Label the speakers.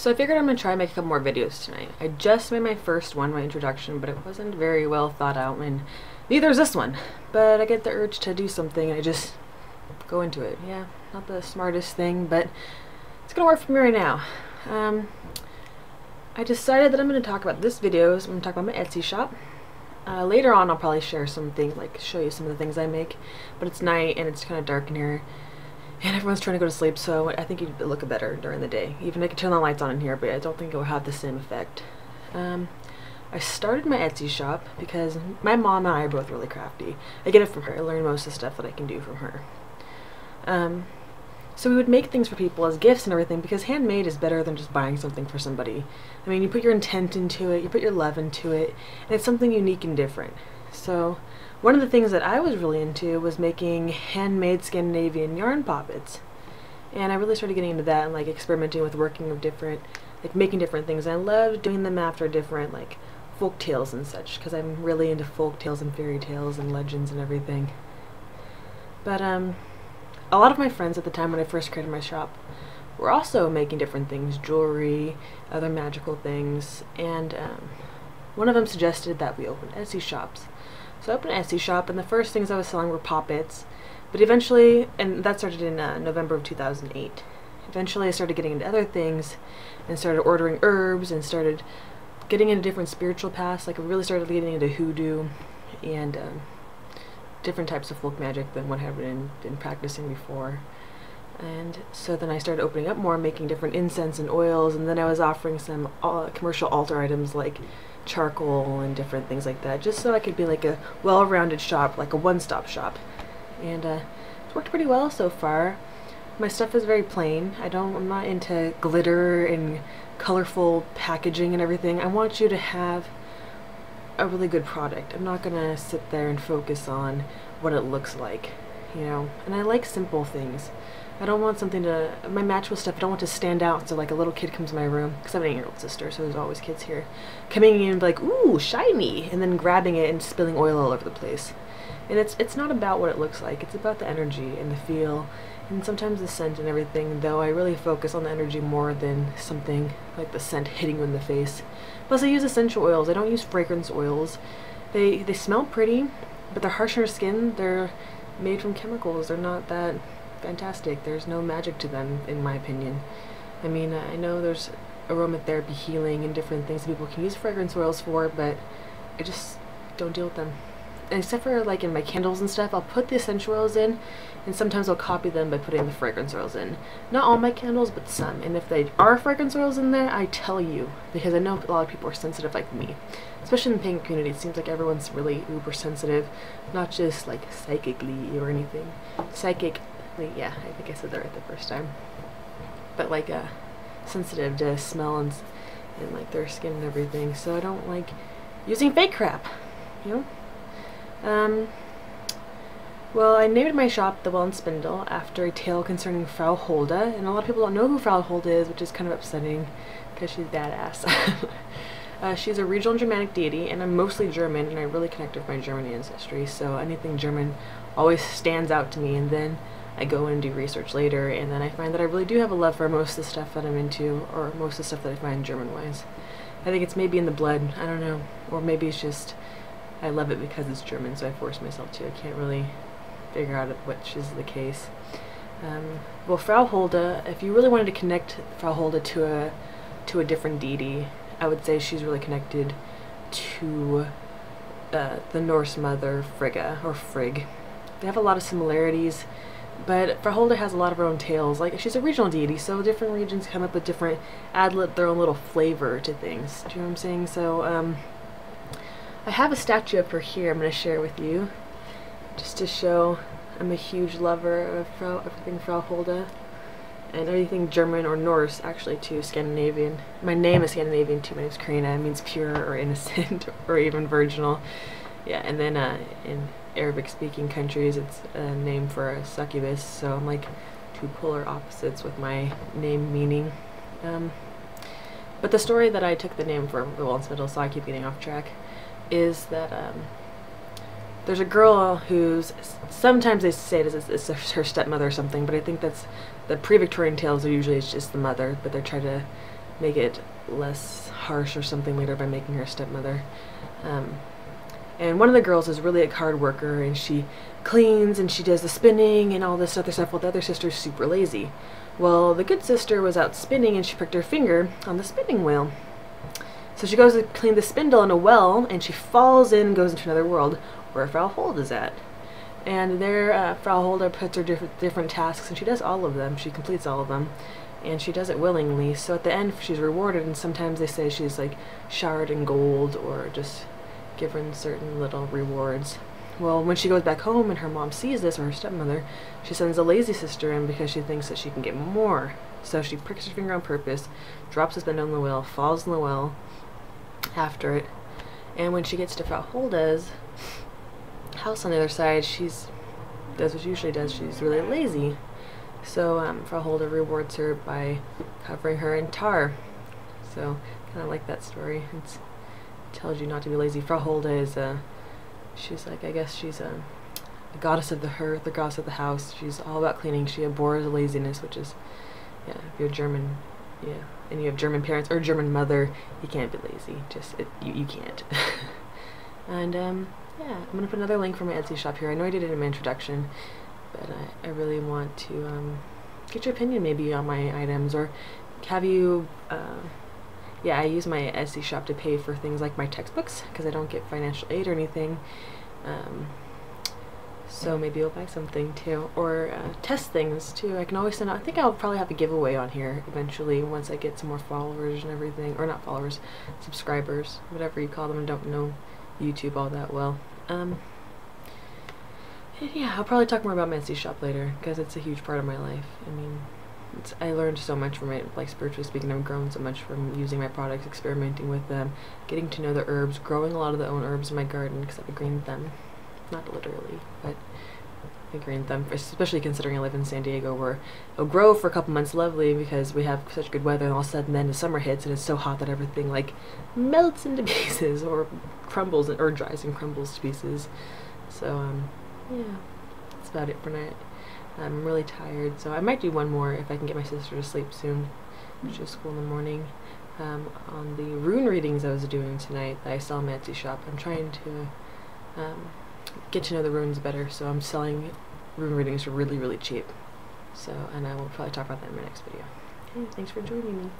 Speaker 1: So I figured I'm going to try and make a couple more videos tonight. I just made my first one, my introduction, but it wasn't very well thought out, and neither is this one. But I get the urge to do something, and I just go into it. Yeah, not the smartest thing, but it's going to work for me right now. I decided that I'm going to talk about this video, so I'm going to talk about my Etsy shop. Later on I'll probably share something, like show you some of the things I make, but it's night and it's kind of dark in here. And everyone's trying to go to sleep, so I think you'd look better during the day. Even I could turn the lights on in here, but I don't think it will have the same effect. I started my Etsy shop because my mom and I are both really crafty. I get it from her. I learn most of the stuff that I can do from her. So we would make things for people as gifts and everything, because handmade is better than just buying something for somebody. I mean, you put your intent into it, you put your love into it, and it's something unique and different. So one of the things that I was really into was making handmade Scandinavian yarn poppets. And I really started getting into that and like experimenting with working with different, like making different things. And I loved doing them after different like folk tales and such, because I'm really into folk tales and fairy tales and legends and everything. But a lot of my friends at the time when I first created my shop were also making different things, jewelry, other magical things, and one of them suggested that we open Etsy shops. So I opened an Etsy shop, and the first things I was selling were poppets, but eventually, and that started in November of 2008, eventually I started getting into other things and started ordering herbs and started getting into different spiritual paths. Like I really started getting into hoodoo and different types of folk magic than what I had been practicing before. And so then I started opening up more, making different incense and oils, and then I was offering some commercial altar items like charcoal and different things like that, just so I could be like a well-rounded shop, like a one-stop shop. And it's worked pretty well so far. My stuff is very plain. I'm not into glitter and colorful packaging and everything. I want you to have a really good product. I'm not gonna sit there and focus on what it looks like, you know. And I like simple things. I don't want something to, my matchable stuff, I don't want to stand out so like a little kid comes to my room, because I have an 8-year-old sister, so there's always kids here, coming in and be like, ooh, shiny, and then grabbing it and spilling oil all over the place. And it's not about what it looks like, it's about the energy and the feel, and sometimes the scent and everything, though I really focus on the energy more than something like the scent hitting you in the face. Plus I use essential oils, I don't use fragrance oils. They smell pretty, but they're harsh on your skin, they're made from chemicals, they're not that fantastic. There's no magic to them, in my opinion. I mean, I know there's aromatherapy, healing, and different things that people can use fragrance oils for, but I just don't deal with them. And except for like in my candles and stuff, I'll put the essential oils in, and sometimes I'll copy them by putting the fragrance oils in. Not all my candles, but some. And if they are fragrance oils in there, I tell you, because I know a lot of people are sensitive like me. Especially in the pagan community, it seems like everyone's really uber sensitive, not just like psychically or anything. Yeah, I think I said that right the first time. But like sensitive to smell and like their skin and everything. So I don't like using fake crap, you know. Well, I named my shop the Well and Spindle after a tale concerning Frau Hulda, and a lot of people don't know who Frau Hulda is, which is kind of upsetting because she's badass. She's a regional Germanic deity, and I'm mostly German, and I really connect with my German ancestry, so anything German always stands out to me. And then I go and do research later, and then I find that I really do have a love for most of the stuff that I'm into, or most of the stuff that I find German-wise. I think it's maybe in the blood, I don't know, or maybe it's just I love it because it's German, so I force myself to. I can't really figure out which is the case. Well, Frau Hulda, if you really wanted to connect Frau Hulda to a different deity, I would say she's really connected to the Norse mother Frigga, or Frigg. They have a lot of similarities, but Frau Hulda has a lot of her own tales. Like, she's a regional deity, so different regions come up with different, add their own little flavor to things. Do you know what I'm saying? So, I have a statue of her here I'm going to share with you, just to show I'm a huge lover of everything Frau Hulda, and everything German or Norse, actually, too, Scandinavian. My name is Scandinavian, too. My name's Karina. It means pure or innocent or even virginal. Yeah, and then in Arabic-speaking countries, it's a name for a succubus, so I'm like two polar opposites with my name meaning. But the story that I took the name for, the Well and Spindle, so I keep getting off track, is that there's a girl who's, sometimes they say it's her stepmother or something, but I think that's, the pre-Victorian tales are usually it's just the mother, but they're trying to make it less harsh or something later by making her a stepmother. And one of the girls is really a hard worker, and she cleans and she does the spinning and all this other stuff, while the other sister's super lazy. Well, the good sister was out spinning and she pricked her finger on the spinning wheel. So she goes to clean the spindle in a well, and she falls in and goes into another world where Frau Holt is at. And there, Frau Holt puts her different tasks, and she does all of them. She completes all of them, and she does it willingly. So at the end, she's rewarded, and sometimes they say she's like showered in gold or just given certain little rewards. Well, when she goes back home and her mom sees this, or her stepmother, she sends a lazy sister in because she thinks that she can get more. So she pricks her finger on purpose, drops the spindle in the well, falls in the well after it, and when she gets to Frau Holda's house on the other side, she's does what she usually does. She's really lazy. So Frau Holda rewards her by covering her in tar. So kind of like that story. It tells you not to be lazy. Frau Holda is she's like, I guess she's the goddess of the hearth, the goddess of the house. She's all about cleaning. She abhors laziness, which is, yeah, if you're German, yeah, and you have German parents or German mother, you can't be lazy. Just you can't. And yeah, I'm gonna put another link for my Etsy shop here. I know I did it in my introduction, but I really want to get your opinion maybe on my items, or have you yeah, I use my Etsy shop to pay for things like my textbooks because I don't get financial aid or anything. So maybe you'll buy something too, or test things too. I can always send out, I think I'll probably have a giveaway on here eventually once I get some more followers and everything, or not followers, subscribers, whatever you call them. I don't know YouTube all that well. Yeah, I'll probably talk more about my Etsy shop later because it's a huge part of my life. I mean, I learned so much from it, like spiritually speaking. I've grown so much from using my products, experimenting with them, getting to know the herbs, growing a lot of the own herbs in my garden because I've greened them. Not literally, but I greened them, especially considering I live in San Diego, where it'll grow for a couple months lovely because we have such good weather, and all of a sudden then the summer hits and it's so hot that everything like melts into pieces or crumbles or dries and crumbles to pieces. So yeah, that's about it for tonight. I'm really tired, so I might do one more if I can get my sister to sleep soon, which is school in the morning. On the rune readings I was doing tonight that I sell in my Etsy shop, I'm trying to get to know the runes better, so I'm selling rune readings for really, really cheap. So, and I will probably talk about that in my next video. Okay, thanks for joining me.